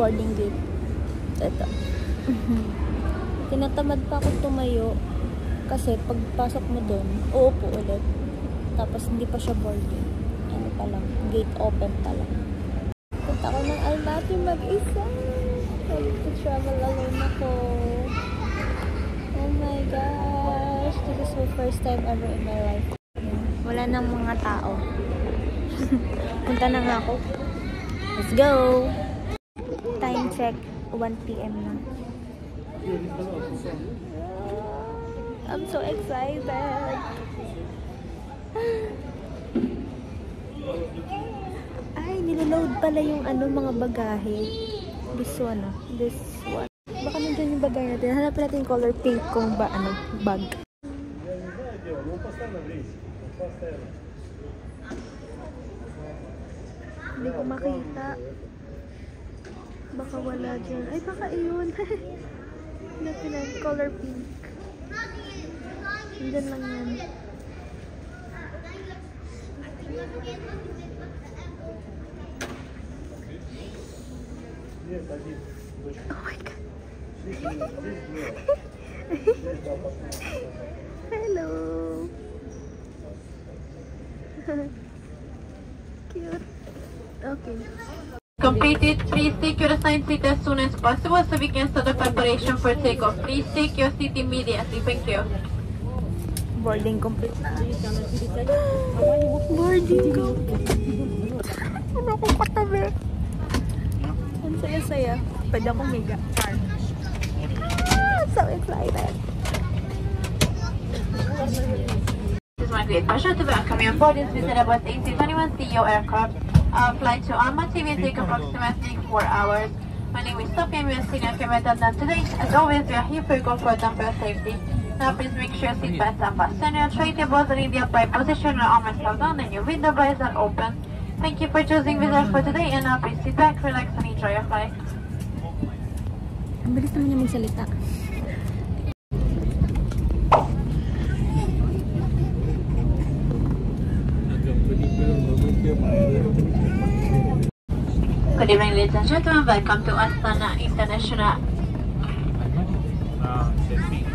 boarding gate. Ito. Tinatamad pa ako tumayo kasi pagpasok mo doon, uupo ulit. Tapos hindi pa siya boarding. Ano pa lang, gate open pa lang. Punta ko ng Almaty mag-isa. Ready to travel alone ako. Oh my gosh, this is my first time ever in my life. Wala nang mga tao. Punta na nga ako. Let's go! Time check, 1 PM na. I'm so excited! Ay, niloload pala yung mga bagahe. This one. Baka nandiyan yung bagahe natin. Hanapin natin yung color pink kung bag. Hindi ko makita. Baka wala dyan. Ay, baka iyon. Hanapin natin color pink. Nandiyan lang yan. Oh my god. Hello. Cute. Okay. Completed. Please take your assigned seat as soon as possible so we can start the preparation for takeoff. Please take your seat immediately. Thank you. Boarding complete na. Boarding complete. Ano akong katabi? Ang saya-saya. Pwede akong mega. So excited. It is my great pleasure to welcome you on board this visit about AC-21 CEO aircraft. Our flight to Almaty will take approximately 4 hours. My name is Sophie and we are senior cabin attendant today. As always, we are here for your comfort and for your safety. Now please make sure your seatbelts are fastened, your tray tables are in the upright position, your arms are down and your window bars are open. Thank you for choosing Wizz Air for today and now please sit back, relax and enjoy your flight. Ang bilis naman niya magsalita. Good evening, ladies and gentlemen. Welcome to Astana International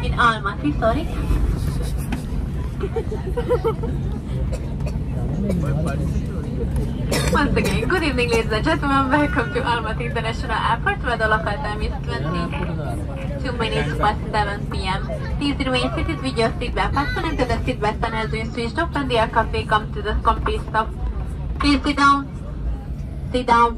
in Almaty, sorry. Once again, good evening, ladies and gentlemen. Welcome to Almaty International Airport, where the local time is 22 minutes past 7 PM. Please remain seated with your seatbelt fastened until the seatbelt sign has been switched off and the aircraft will come to the complete stop. Please sit down. Sit down.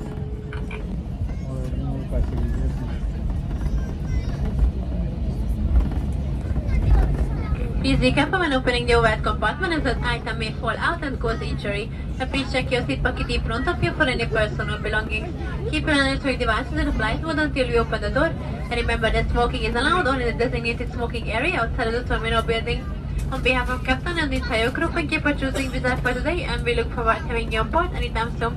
Please be careful when opening the overhead compartment as that item may fall out and cause injury. And please check your seat pocket in front of you for any personal belongings. Keep your electronic devices in the flight mode until we open the door. And remember that smoking is allowed only in the designated smoking area outside of the terminal building. On behalf of Captain and the entire crew, thank you for choosing Wizz Air for today and we look forward to having you on board anytime soon.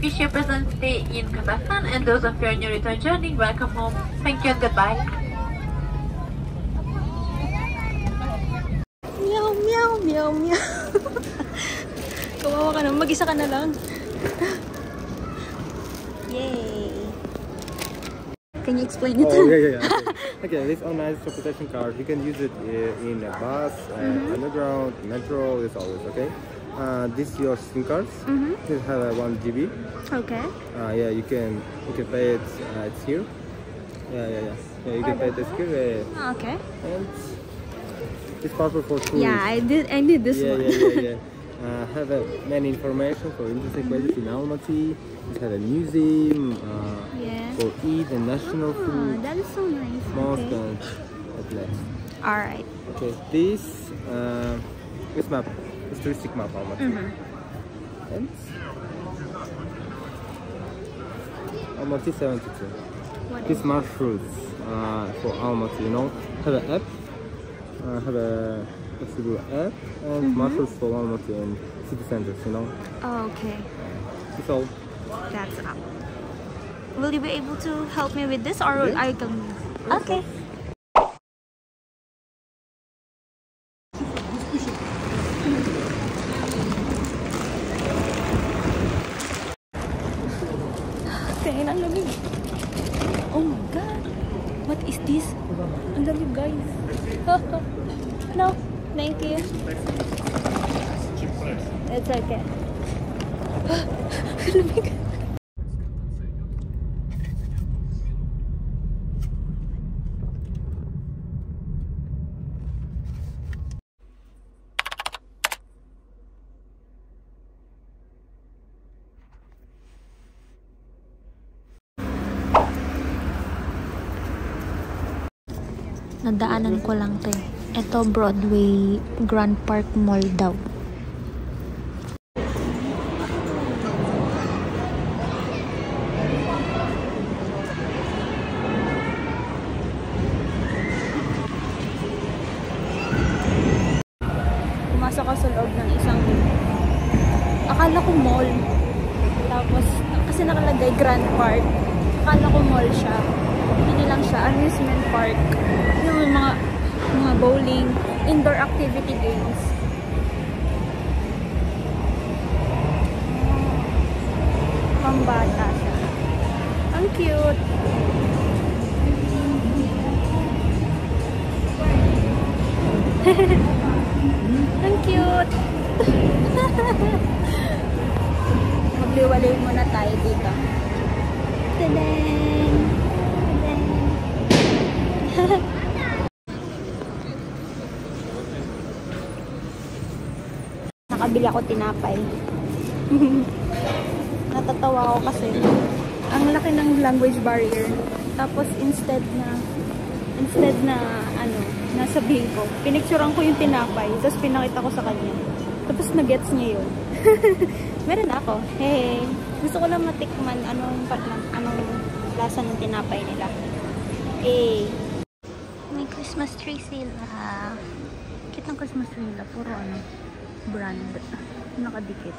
Wish you a pleasant stay in Kazakhstan and those of you on your return journey, welcome home. Thank you and goodbye. Meow, meow, meow, meow. Kawawa ka na. Mag-isa ka na lang. Yay. Can you explain it? Oh, yeah. Okay, this online transportation card, you can use it in a bus, underground, metro, this always, okay? This is your SIM cards. This have 1 GB. Okay. Yeah, you can pay it. It's here. Yeah. You can pay it here. Okay. And it's perfect for tourists. Yeah, I did this one. Yeah. Have many information for interesting places in Almaty. It have a museum for eat and national food. That is so nice. Mosque and place. All right. Okay, this map, this touristic map Almaty. And Almaty 72. This marshruts for Almaty, you know, have an app. Have a flexible app and marshruts for Almaty and city centers, you know. Oh, okay. So That's up. Will you be able to help me with this, or I can? Okay. Kaya ang lamig. Oh my God! What is this? Ang lamig, guys. No, thank you. It's okay. Lamig. Nadaanan ko lang to. Ito, Broadway Grand Park Mall daw. Pumasok ako sa loob ng isang akala ko mall. Tapos, kasi nakalagay Grand Park. Akala ko mall siya. Hindi lang siya, amusement park. Yung mga bowling, indoor activity games. Pambata siya. Ang cute. Ang cute. Magliwalay muna tayo dito. Tadaan! Nakabili ako tinapay. Natatawa ako kasi ang laki ng language barrier. Tapos instead na nasabihin ko, pinicturean ko yung tinapay, tapos pinakita ko sa kanya. Tapos nagets niya yun. Meron ako. Hey, gusto ko lang matikman anong lasa ng tinapay nila. Hey. May Christmas tree sila. Cute ng Christmas tree nila. Puro brand. Nakadikit.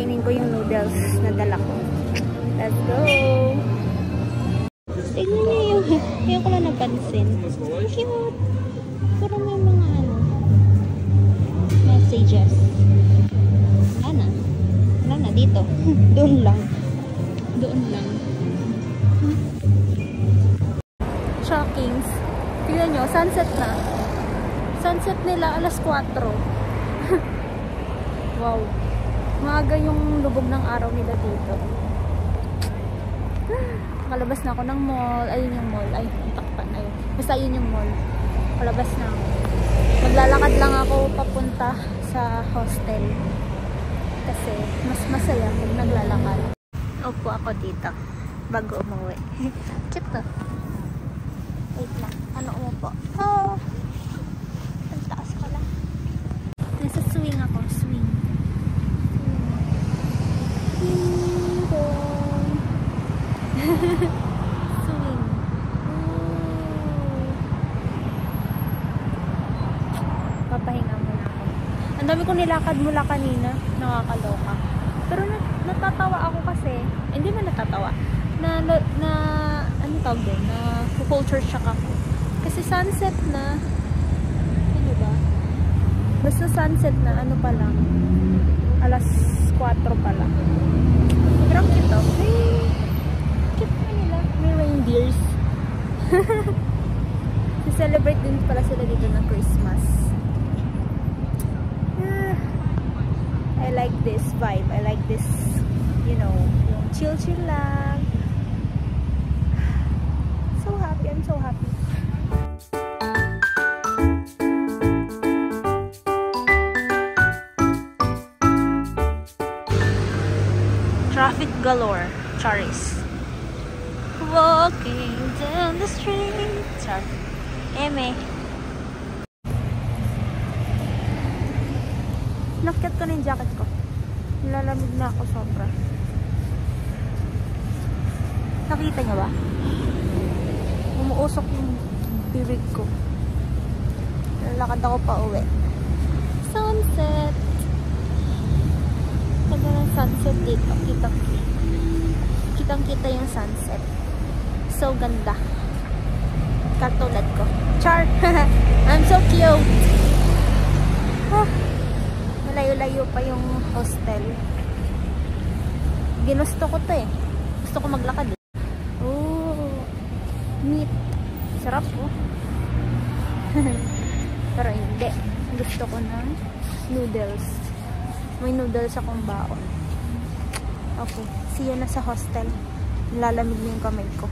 kakainin ko yung noodles na dala ko. Let's go! Tignan niyo yung, yung ko lang napansin. Ang cute! Puro may mga ano, messages. Wala na dito. Doon lang. Shockings. Tignan nyo, sunset na. Sunset nila alas 4. Wow. Maaga yung lubog ng araw nila dito. Kalabas na ako ng mall. Ayun yung mall. Ay, takpan. Ayun. Basta yun yung mall. Kalabas na ako. Maglalakad lang ako papunta sa hostel. Kasi mas masaya pag naglalakad. Upo ako dito bago umuwi. Cute to. Wait lang. Ano umupo? Oh! Ang taas ko lang. Nasa swing ako. Swing. Swing. Papahinga muna ako. Ang dami kong nilakad mula kanina. Nakakaloka. Pero natatawa ako kasi, hindi man natatawa. Ano tawag din? Na culture shock ako. Kasi sunset na, ano ba? Basta sunset na, ano pa lang. Alas 4 pa lang. Pero ang cute oh. Cute na nila. May reindeers. Celebrate din pala sila dito ng Christmas. I like this vibe. I like this, you know, yung chill lang. So happy. I'm so happy. Traffic galore. Charis. Walking down the street. Char. Eme. Nakit ko na yung jacket ko. Nilalamig na ako sobra. Nakita niyo ba? Umuusok yung bibig ko. Lalakad ako pa uwi. Sunset. Ganda ng sunset dito. Kitang-kita yung sunset. So ganda. Katulad ko. Char! I'm so cute! Malayo-layo pa yung hostel. Ginusto ko to eh. Gusto ko maglakad eh. Oh, meat. Sarap oh. Pero hindi. Gusto ko ng noodles. May noodles akong baon. Okay. See you na sa hostel. Lalamig na yung kamay ko.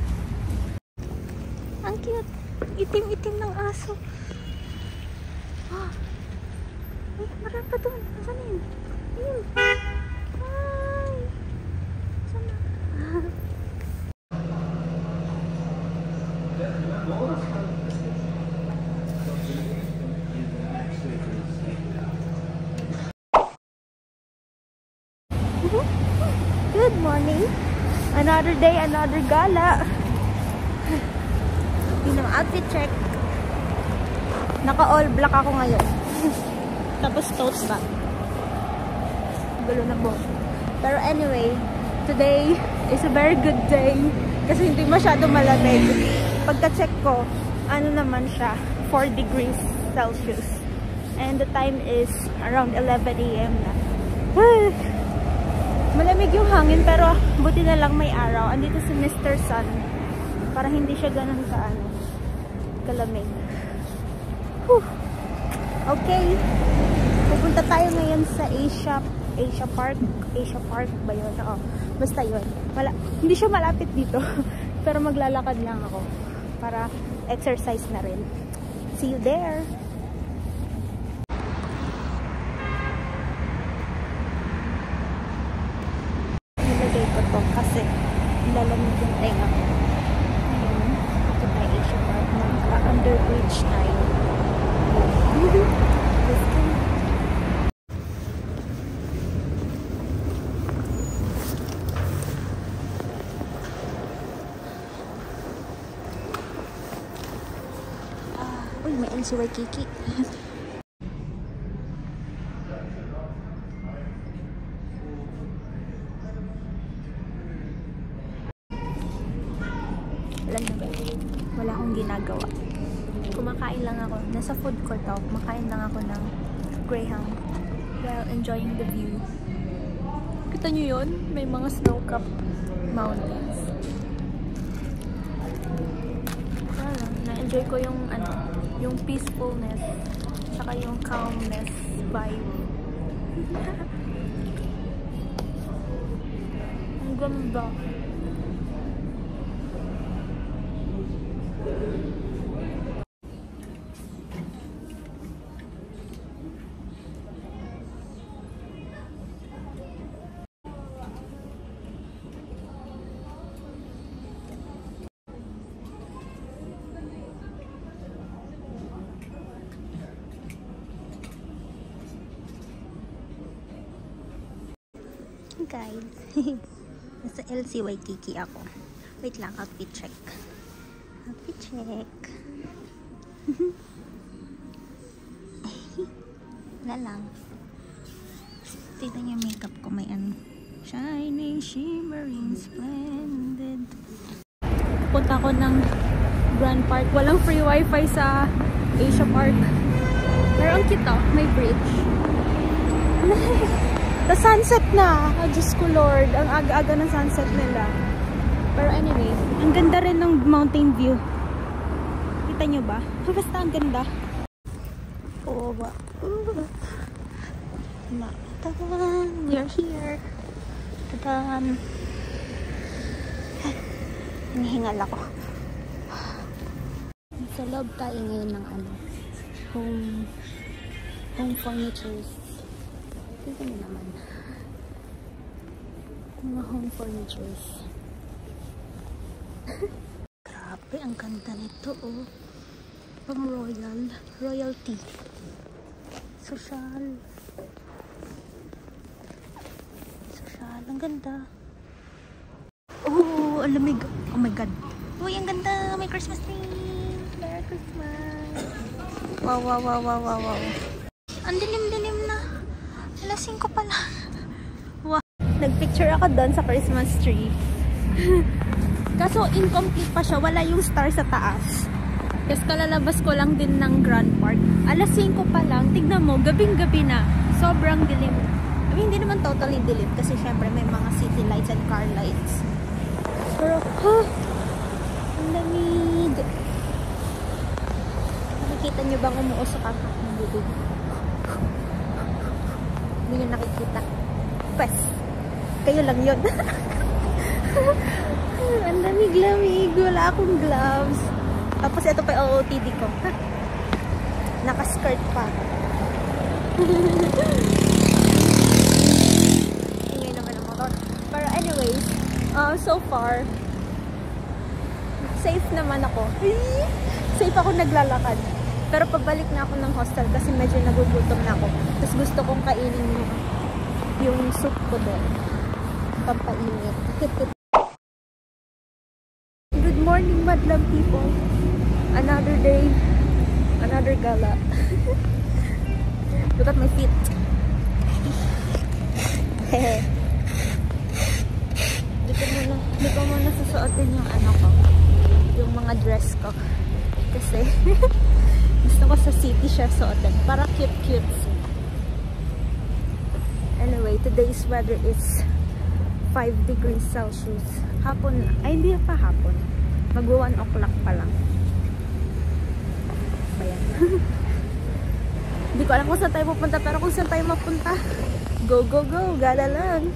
Ang cute. Itim-itim ng aso. Oh. Ay, marami pa doon. Nasaan yun? Ayun. Ay. Sana. Good morning. Another day, another gala. Yun ang outfit check. Naka all black ako ngayon. Tapos tote bag. Gulo na po. Pero anyway, today is a very good day. Kasi hindi masyado malamig. Pagka-check ko, ano naman siya, 4 degrees Celsius. And the time is around 11 AM na. Malamig yung hangin pero buti na lang may araw. Andito si Mr. Sun. Para hindi siya ganun kalamig. Okay. Pupunta tayo ngayon sa Asia Park ba yun? Oo. Basta yun. Hindi siya malapit dito. Pero maglalakad lang ako. Para exercise na rin. See you there! Nilagay ko to kasi lalamig yung tenga ko. Ayun. Ito tayo Asia Park. Underbridge tayo. Let's go. Uy, may si Waikiki. Alam na ba? Wala akong ginagawa. Kumakain lang ako. Nasa food court ako. Kumakain lang ako ng Greyhound while enjoying the view. Kita nyo yun? May mga snow-capped mountains. Wala. Na-enjoy ko yung yung peacefulness tsaka yung calmness vibe. Ang ganda. Guys, nasa LC Waikiki ako. Wait lang, outfit check. Outfit check. Wala lang. Tignan yung makeup ko, may ano. Shining, shimmering, splendid. Punta ko ng Grand Park. Walang free wifi sa Asia Park. Pero ang cute oh, may bridge. The sunset na! Oh, Diyos ko Lord. Ang aga-aga ng sunset nila. Pero anyway, ang ganda rin ng mountain view. Kita nyo ba? Basta ang ganda. Oo ba? Tadan! We're here. Tadan! Hinihingal ako. Sa loob tayo ngayon ng home furnitures. Ito na naman. Mga home furnitures. Grabe, ang ganda nito, oh. Pang royalty. Social. Ang ganda. Oh, alamig. Oh my God. Uy, ang ganda. May Christmas tree. Merry Christmas. Wow. Ang dilim-dilim na. Alas 5 pa lang. Wow. Nagpicture ako doon sa Christmas tree. Kaso incomplete pa siya. Wala yung star sa taas. Kasi kalalabas ko lang din ng Grand Park. Alas 5 pa lang. Tignan mo, gabing-gabi na. Sobrang dilim. I mean, hindi naman totally dilim. Kasi syempre may mga city lights and car lights. Pero, ang lamig. Nakikita nyo bang umuusok ang aking bubig? Hindi nyo nakikita. Pwes, kayo lang yun. Ang lamig-lamig. Wala akong gloves. Tapos ito pa yung OOTD ko. Naka-skirt pa. Ingay naman ang motor. Pero anyways, so far, safe naman ako. Safe ako naglalakad. Pero pabalik na ako ng hostel kasi medyo nagugutom na ako. Tapos gusto kong kainin yung soup ko doon. Pampainit. Good morning, madlang people. Another day, another gala. Look at my feet. Hehe. Hindi ko muna susuotin yung ano ko. Yung mga dress ko. Kasi gusto ko sa city siya suotin. Para cute-cute. Anyway, today's weather is 5 degrees Celsius. Hapon na. Ay, hindi pa hapon. Mag-1 o'clock pa lang. Ayan. Hindi ko alam kung saan tayo pupunta. Pero kung saan tayo mapunta, go, go, go. Gala lang.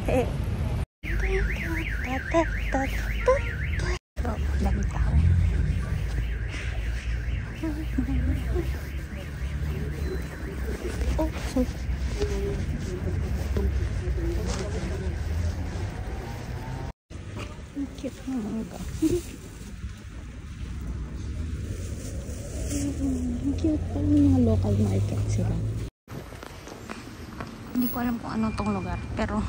Eh. Oh, dami tao. Oh, sorry. Ang cute naman ka. Ang cute pa yung mga local market sila. Hindi ko alam kung ano tong lugar. Pero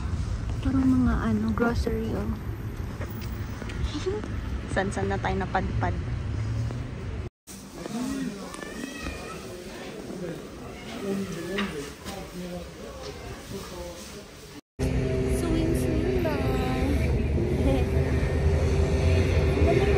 parang mga grocery oh. San-san na tayo napadpad. Swing lang. Galing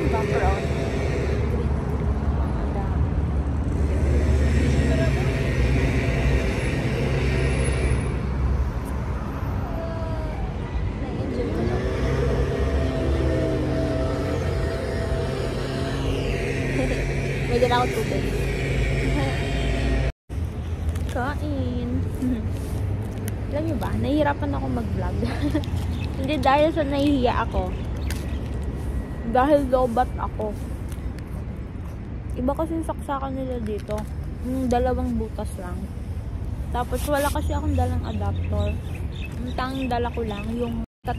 May dala ako tubig. Kain. Alam niyo ba, nahihirapan ako mag-vlog. Hindi dahil sa nahihiya ako. Dahil lobat ako. Iba kasing saksakan nila dito. Yung 2 butas lang. Tapos wala kasi akong dalang adapter. Ang tanging dala ko lang yung 3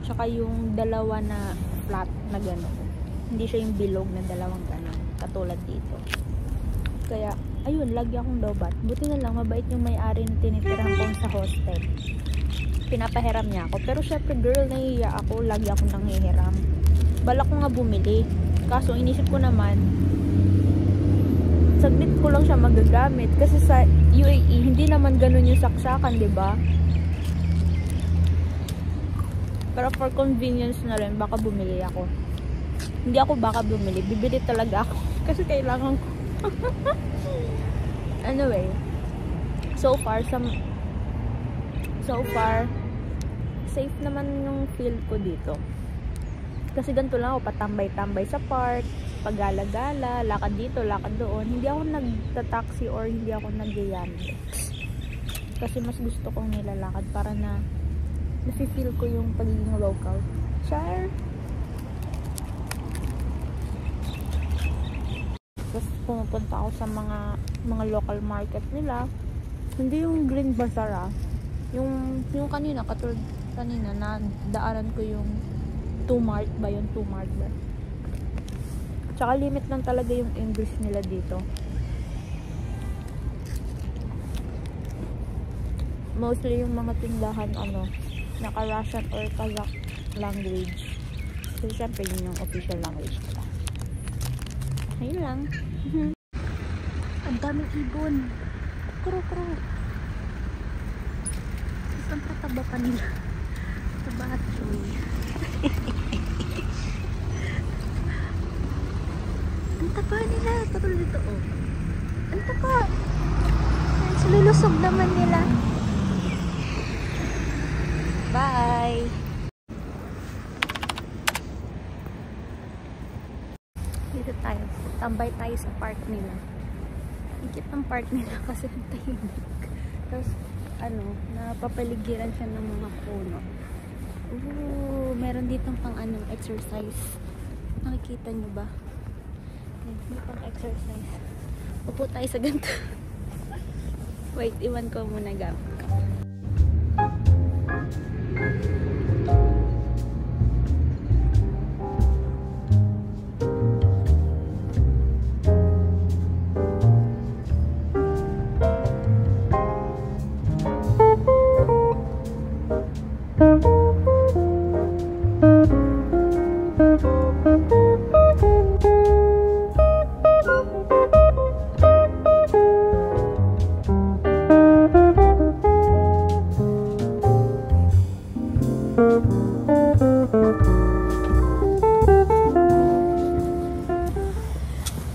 tsaka yung 2 na flat na gano'n. Hindi siya yung bilog na 2 gano'n. Katulad dito. Kaya, ayun, lagi akong lobat. Buti na lang, mabait yung may-ari na tinitirahan ko sa hostel. Pinapahiram niya ako. Pero syempre, girl, nahihiya ako. Lagi akong nanghihiram. Balak ko nga bumili. Kaso, inisip ko naman, saglit ko lang siya magagamit. Kasi sa UAE, hindi naman ganun yung saksakan, diba? Pero for convenience na rin, baka bumili ako. Hindi ako baka bumili. Bibili talaga ako. Kasi kailangan ko. Anyway, so far, safe naman yung feel ko dito. Kasi ganito lang ako, patambay-tambay sa park, paggala-gala, lakad dito, lakad doon. Hindi ako nagta-taxi or hindi ako nag-Yandex. Kasi mas gusto kong nilalakad para na nafe-feel ko yung pagiging local. Char! Tapos pumupunta ako sa mga local market nila. Hindi yung Green Bazaar, yung kanina, katulad kanina na daanan ko yung 2 Mart ba yun? 2 Mart ba? Tsaka limit lang talaga yung English nila dito. Mostly yung mga tindahan naka-Russian or Kazakh language. So syempre yun yung official language nila. Ayun lang. Ang daming ibon. Kuro. Isang kataba pa nila. Taba at choy. Ang taba nila. Katulad dito, oh. Ang taba. Silulusog naman nila. Bye! Dito tayo. Tambay tayo sa park nila. Ikit ang park nila kasi tahimik. Tapos, napapaligiran siya ng mga puno. Ooh, meron ditong pang exercise. Nakikita nyo ba? May pang exercise. Upo tayo sa ganito. Wait, iwan ko muna gamit ko.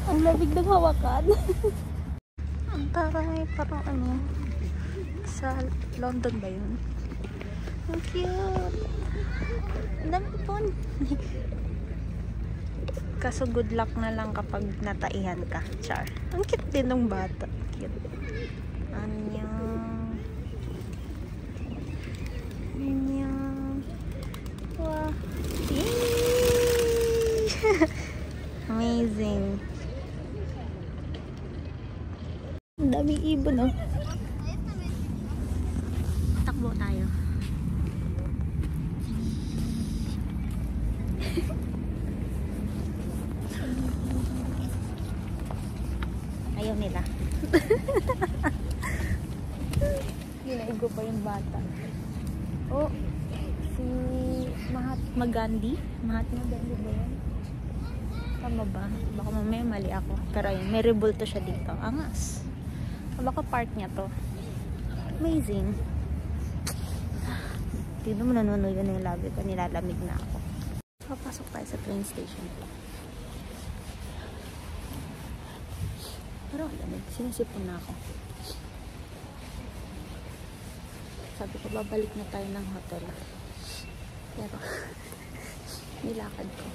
Ang labig ng hawakan. Ang taray, parang sa London ba yun? Ang cute. Ang dami po. Kaso good luck na lang kapag nataihan ka. Char. Ang cute din ng bata. Cute. Anyong. Wow. Amazing. Ang daming ibon, oh. Takbo tayo. Ayaw nila. Ginaigo pa yung bata. Oh, si Mahatma Gandhi. Mahatma Gandhi ba yan? Tama ba? Baka mamaya mali ako. Pero ayun, may rebulto siya dito. Angas. Baka part niya to. Amazing. Dito mo nanunuyo na yung labi ko. Nilalamig na ako. Papasok tayo sa train station. Pero lamig. Sinusipon na ako. Sabi ko, babalik na tayo ng hotel. Pero, nilakad ko.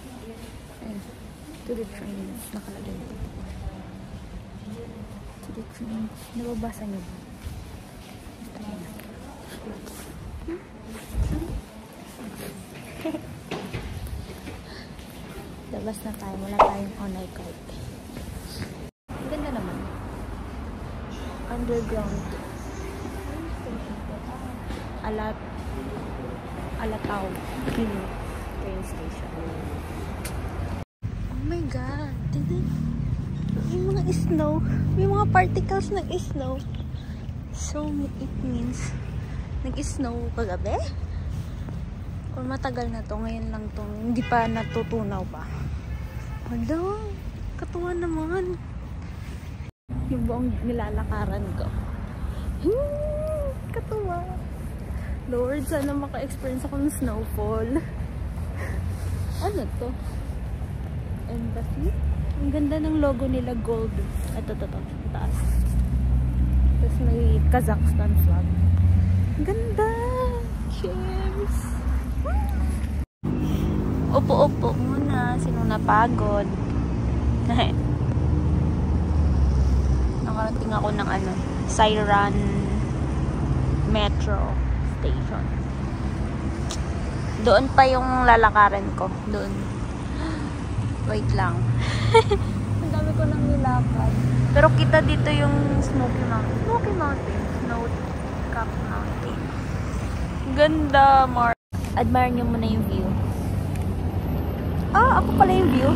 Ayun. To the trains. Nakalagay dito. To the trains. Nababasa niyo ba? Labas na tayo. Wala tayong on-eye card. Ang ganda naman. Underground. Alataw. Train station. Oh my God. Tignan. May mga snow. May mga particles ng snow. So, it means nag-snow kagabi? Or matagal na to. Ngayon lang to. Hindi pa natutunaw pa. Hala. Katuwa naman. Yung buong nilalakaran ko. Katuwa. Lord, sana maka-experience ako ng snowfall. Ano to? Embassy? Ang ganda ng logo nila, gold. Ito, taas. Tapos may Kazakhstan flag. Ganda! Cheers! Upo-upo muna. Sino napagod? Nakarating ako ng Sairan Metro Station. Doon pa yung lalakaran ko. Doon. Wait lang. Ang dami ko nang nilakad. Pero kita dito yung Smoky Mountain. Smoky Mountain. Snow Cap Mountain. Ganda, Mark. Admire nyo muna yung view. Ah, ako pala yung view.